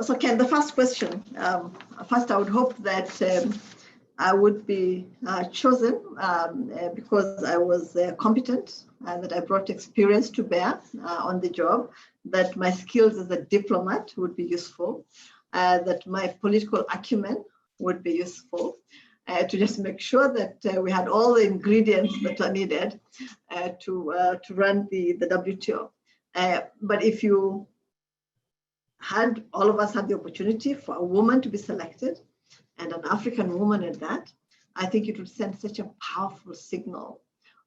So Ken, the first question, first I would hope that I would be chosen because I was competent, that I brought experience to bear on the job, that my skills as a diplomat would be useful, that my political acumen would be useful, to just make sure that we had all the ingredients that are needed to run the WTO. But if you had, all of us had the opportunity for a woman to be selected, and an African woman at that, I think it would send such a powerful signal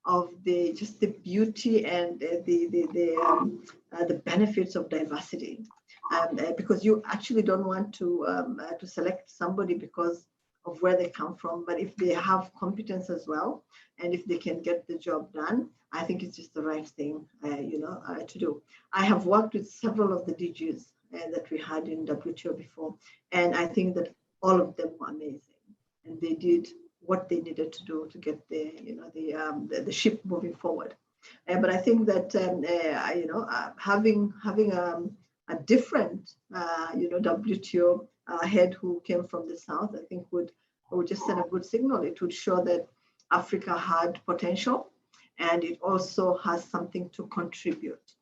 of just the beauty and the benefits of diversity. Because you actually don't want to select somebody because of where they come from, but if they have competence as well, and if they can get the job done, I think it's just the right thing, to do. I have worked with several of the DGs that we had in WTO before, and I think that all of them were amazing, and they did what they needed to do to get the ship moving forward. But I think that having a different WTO head who came from the South, I think would just send a good signal. It would show that Africa had potential, and it also has something to contribute.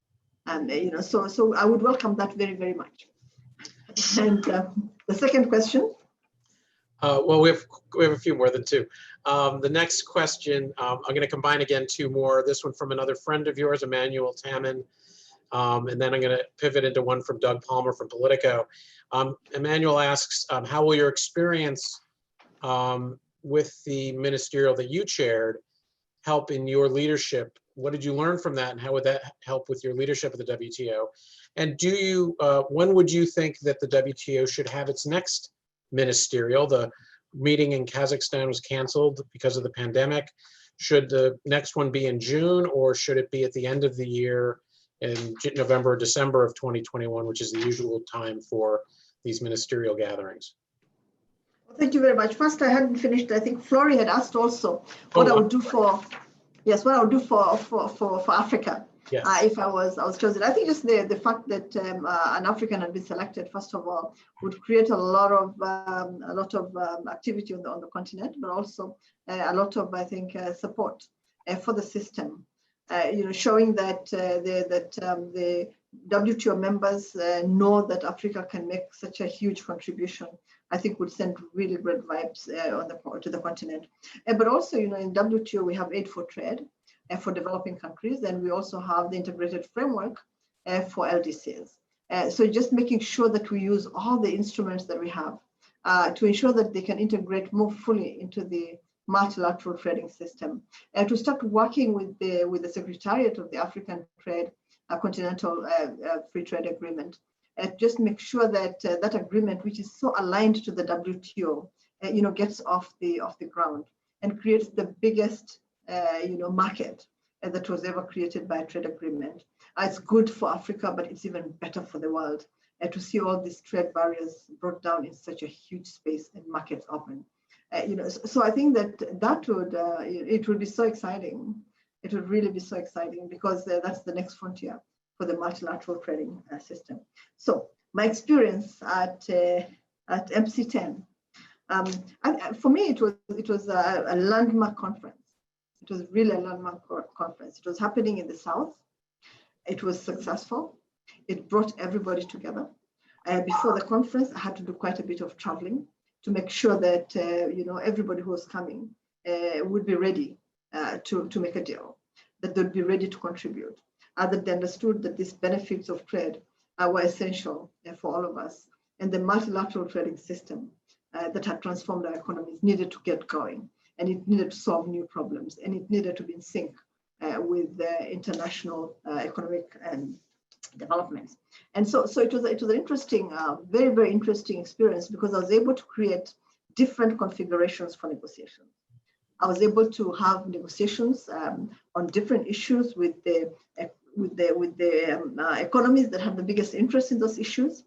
And so I would welcome that very, very much. And the second question. Well, we have a few more than 2. The next question, I'm going to combine again 2 more. This one from another friend of yours, Emmanuel Tammin, and then I'm going to pivot into one from Doug Palmer from Politico. Emmanuel asks, how will your experience with the ministerial that you chaired help in your leadership? What did you learn from that, and how would that help with your leadership of the WTO? And do you, when would you think that the WTO should have its next ministerial? The meeting in Kazakhstan was canceled because of the pandemic. Should the next one be in June, or should it be at the end of the year in November or December of 2021, which is the usual time for these ministerial gatherings. Thank you very much. First, I hadn't finished. I think Flory had asked also what I would do for, yes, what I would do for Africa. Yes. If I was chosen. I think just the fact that an African had been selected, first of all, would create a lot of activity on the continent, but also a lot of, I think, support for the system. Showing that the WTO members know that Africa can make such a huge contribution, I think would send really great vibes to the continent. But also, in WTO, we have aid for trade for developing countries, and we also have the integrated framework for LDCs. So just making sure that we use all the instruments that we have to ensure that they can integrate more fully into the multilateral trading system, and to start working with the Secretariat of the African Trade Continental Free Trade Agreement, just make sure that that agreement, which is so aligned to the WTO, gets off the ground and creates the biggest market that was ever created by a trade agreement. It's good for Africa, but it's even better for the world to see all these trade barriers brought down in such a huge space and markets open. So I think that would it would be so exciting. It would really be so exciting, because that's the next frontier for the multilateral trading system. So my experience at MC10, for me it was a landmark conference. It was really a landmark conference. It was happening in the South. It was successful. It brought everybody together. Before the conference, I had to do quite a bit of traveling to make sure that everybody who was coming would be ready to make a deal, that they'd be ready to contribute, that they understood that these benefits of trade were essential for all of us, and the multilateral trading system that had transformed our economies needed to get going, and it needed to solve new problems, and it needed to be in sync with the international economic developments. And so it was an interesting, very, very interesting experience, because I was able to create different configurations for negotiations. I was able to have negotiations on different issues with the economies that have the biggest interest in those issues,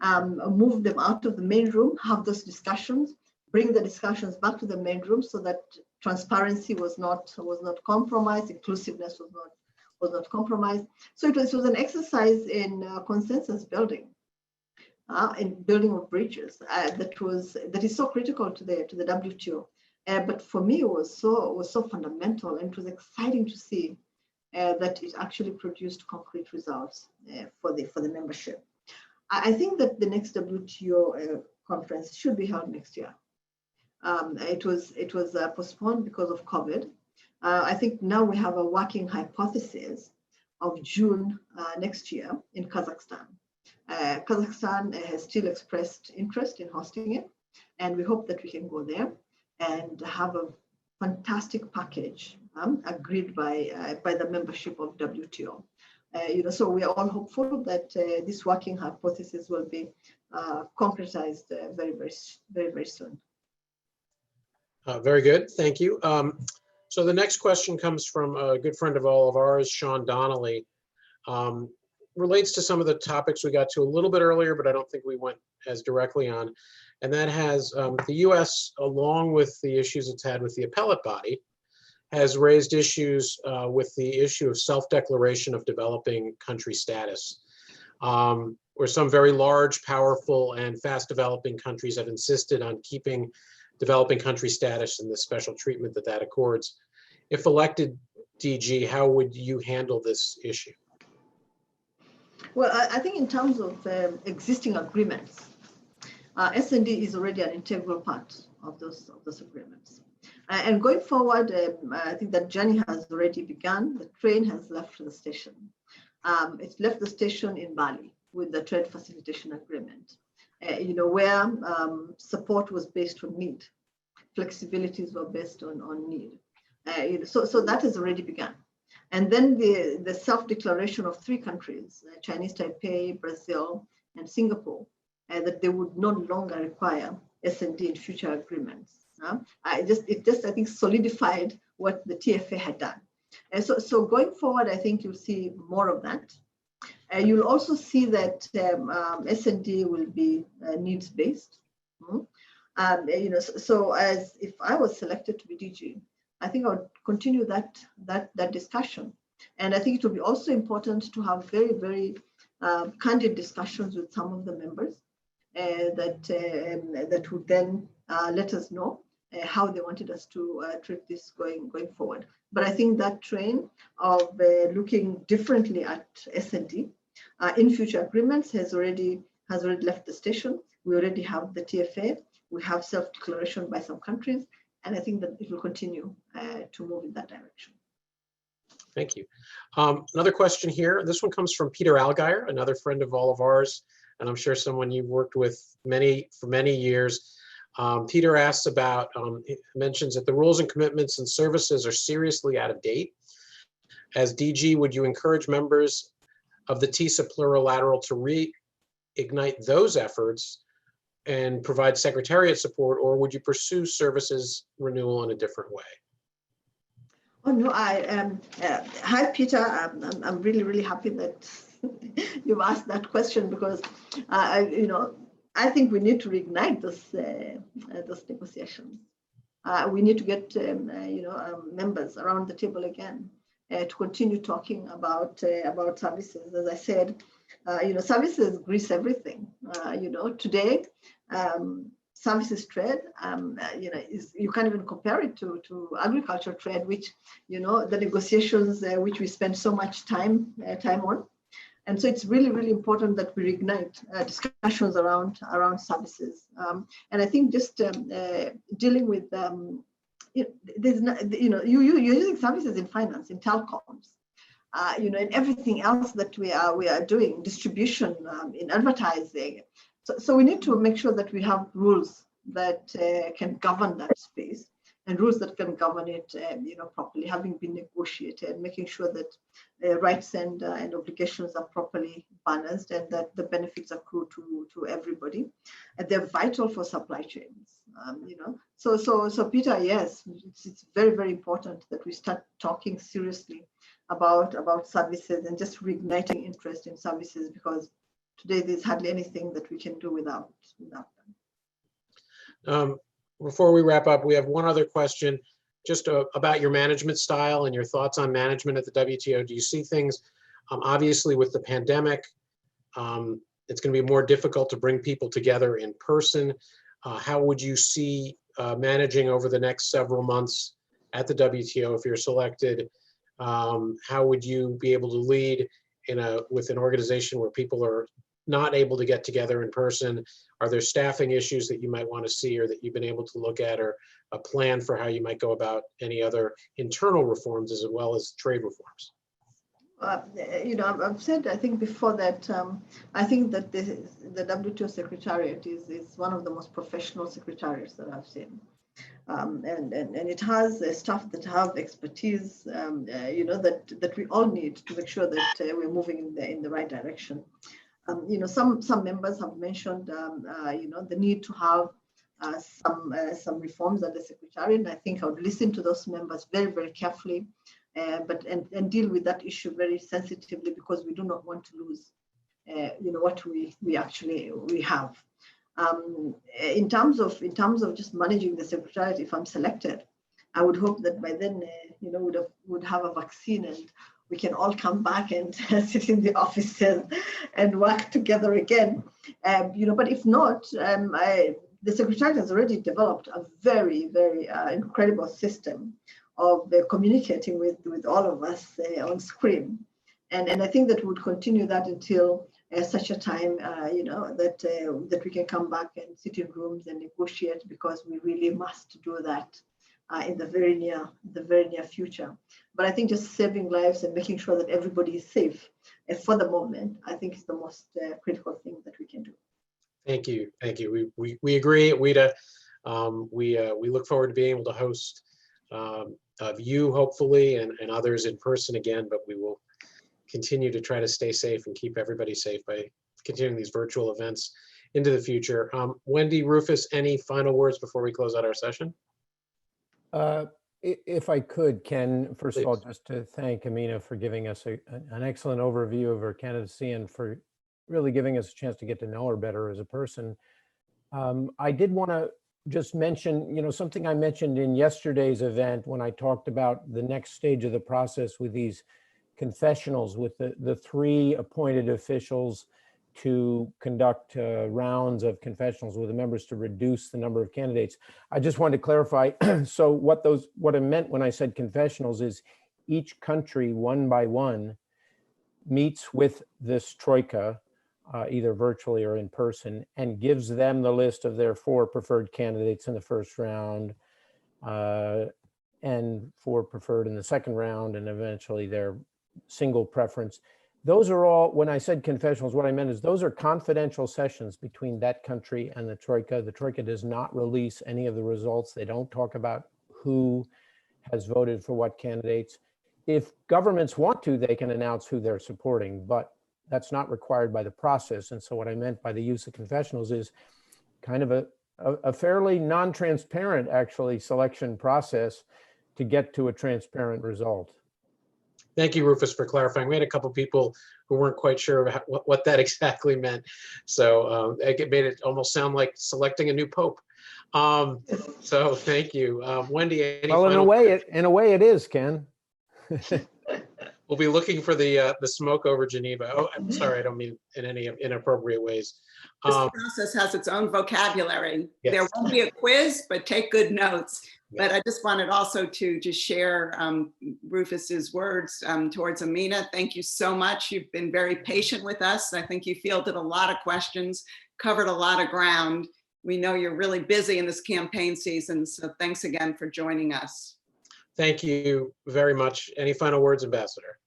move them out of the main room, have those discussions, bring the discussions back to the main room, so that transparency was not compromised, inclusiveness was not compromised. So it was an exercise in consensus building, in building of bridges that is so critical to the WTO. But for me, it was so fundamental, and it was exciting to see that it actually produced concrete results for the membership. I think that the next WTO conference should be held next year. It was postponed because of COVID. I think now we have a working hypothesis of June next year in Kazakhstan. Kazakhstan has still expressed interest in hosting it, and we hope that we can go there and have a fantastic package agreed by the membership of WTO. So we are all hopeful that this working hypothesis will be concretized very, very, very, very soon. Very good, thank you. So the next question comes from a good friend of all of ours, Sean Donnelly. Relates to some of the topics we got to a little bit earlier, but I don't think we went as directly on. And that has the US, along with the issues it's had with the appellate body, has raised issues with the issue of self-declaration of developing country status, where some very large, powerful, and fast-developing countries have insisted on keeping developing country status and the special treatment that accords. If elected DG, how would you handle this issue? Well, I think in terms of existing agreements, S&D is already an integral part of those agreements. And going forward, I think that journey has already begun. The train has left the station. It's left the station in Bali with the trade facilitation agreement, where support was based on need, flexibilities were based on need. So that has already begun. And then the self-declaration of 3 countries, Chinese Taipei, Brazil, and Singapore, that they would no longer require S&D in future agreements. It just, I think, solidified what the TFA had done. And so going forward, I think you'll see more of that. You'll also see that S&D will be needs-based. So as if I was selected to be DG, I think I would continue that discussion. And I think it will be also important to have very, very candid discussions with some of the members that would then let us know how they wanted us to treat this going forward. But I think that train of looking differently at S&D in future agreements has already left the station. We already have the TFA. We have self-declaration by some countries, and I think that it will continue to move in that direction. Thank you. Another question here. This one comes from Peter Algier, another friend of all of ours, and I'm sure someone you've worked with for many years. Peter asks about, mentions that the rules and commitments and services are seriously out of date. As DG, would you encourage members of the TISA Plurilateral to reignite those efforts and provide secretariat support, or would you pursue services renewal in a different way? Oh no, hi Peter, I'm really, really happy that you've asked that question, because I think we need to reignite those negotiations. We need to get members around the table again to continue talking about services. As I said, services grease everything. Today, services trade, you can't even compare it to agriculture trade, which the negotiations which we spend so much time on. And so it's really, really important that we reignite discussions around services. And I think just dealing with, there's not, you're using services in finance, in telecoms, and everything else that we are doing, distribution, in advertising. So we need to make sure that we have rules that can govern that space, and rules that can govern it, properly, having been negotiated, making sure that rights and obligations are properly balanced, and that the benefits accrue to everybody. And they're vital for supply chains. So Peter, yes, it's very, very important that we start talking seriously about services and just reigniting interest in services, because today there's hardly anything that we can do without them. Before we wrap up, we have one other question just about your management style and your thoughts on management at the WTO. Do you see things, obviously with the pandemic, it's going to be more difficult to bring people together in person. How would you see managing over the next several months at the WTO if you're selected? How would you be able to lead with an organization where people are not able to get together in person? Are there staffing issues that you might want to see, or that you've been able to look at, or a plan for how you might go about any other internal reforms as well as trade reforms? I've said, I think before that, I think that the WTO Secretariat is one of the most professional secretariats that I've seen. And it has staff that have expertise, that we all need to make sure that we're moving in the right direction. Some members have mentioned, the need to have some reforms at the Secretariat. And I think I would listen to those members very, very carefully, and deal with that issue very sensitively, because we do not want to lose, what we actually have. In terms of just managing the Secretariat, if I'm selected, I would hope that by then, would have a vaccine, and we can all come back and sit in the offices and work together again. But if not, the Secretariat has already developed a very, very incredible system of communicating with all of us on screen. And I think that we would continue that until such a time, that we can come back and sit in rooms and negotiate, because we really must do that in the very near future. But I think just saving lives and making sure that everybody is safe for the moment, I think is the most critical thing that we can do. Thank you. We agree at WITA. We look forward to being able to host of you, hopefully, and others in person again, but we will continue to try to stay safe and keep everybody safe by continuing these virtual events into the future. Wendy, Rufus, any final words before we close out our session? If I could, Ken, first of all, Please. just to thank Amina for giving us an excellent overview of her candidacy and for really giving us a chance to get to know her better as a person. I did want to just mention, something I mentioned in yesterday's event when I talked about the next stage of the process with these confessionals, with the 3 appointed officials to conduct rounds of confessionals with the members to reduce the number of candidates. I just wanted to clarify. So what I meant when I said confessionals is each country, one by one, meets with this troika, either virtually or in person, and gives them the list of their 4 preferred candidates in the first round, and 4 preferred in the second round, and eventually their single preference. Those are all, when I said confessionals, what I meant is those are confidential sessions between that country and the troika. The troika does not release any of the results. They don't talk about who has voted for what candidates. If governments want to, they can announce who they're supporting, but that's not required by the process. And so what I meant by the use of confessionals is kind of a fairly non-transparent, actually, selection process to get to a transparent result. Thank you, Rufus, for clarifying. We had a couple people who weren't quite sure of what that exactly meant. So it made it almost sound like selecting a new pope. So thank you. Wendy, any Well, final? in a way it is, Ken. We'll be looking for the smoke over Geneva. Oh, I'm sorry, I don't mean in any inappropriate ways. This process has its own vocabulary. Yes. There won't be a quiz, but take good notes. Yes. But I just wanted also to just share Rufus's words towards Amina. Thank you so much. You've been very patient with us. I think you fielded a lot of questions, covered a lot of ground. We know you're really busy in this campaign season, so thanks again for joining us. Thank you very much. Any final words, Ambassador?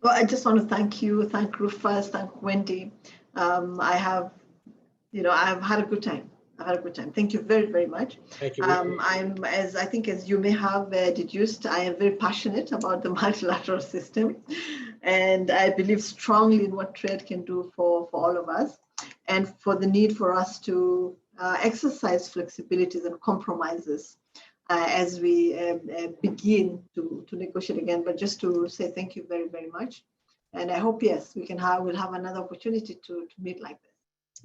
Well, I just want to thank you, thank Rufus, thank Wendy. I've had a good time. I've had a good time. Thank you very, very much. Thank you. As you may have deduced, I am very passionate about the multilateral system, and I believe strongly in what trade can do for all of us, and for the need for us to exercise flexibilities and compromises as we begin to negotiate again. But just to say thank you very, very much, and I hope, yes, we'll have another opportunity to meet like this.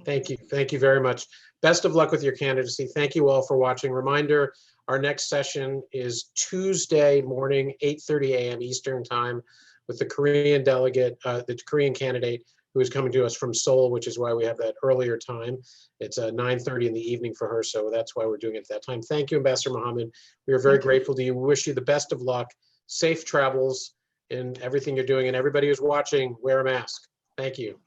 Thank you. Thank you very much. Best of luck with your candidacy. Thank you all for watching. Reminder, our next session is Tuesday morning, 8:30 a.m. Eastern time, with the Korean delegate, the Korean candidate who is coming to us from Seoul, which is why we have that earlier time. It's 9:30 in the evening for her, so that's why we're doing it at that time. Thank you, Ambassador Mohamed. We are very grateful to you. We wish you the best of luck, safe travels in everything you're doing, and everybody who's watching, wear a mask. Thank you.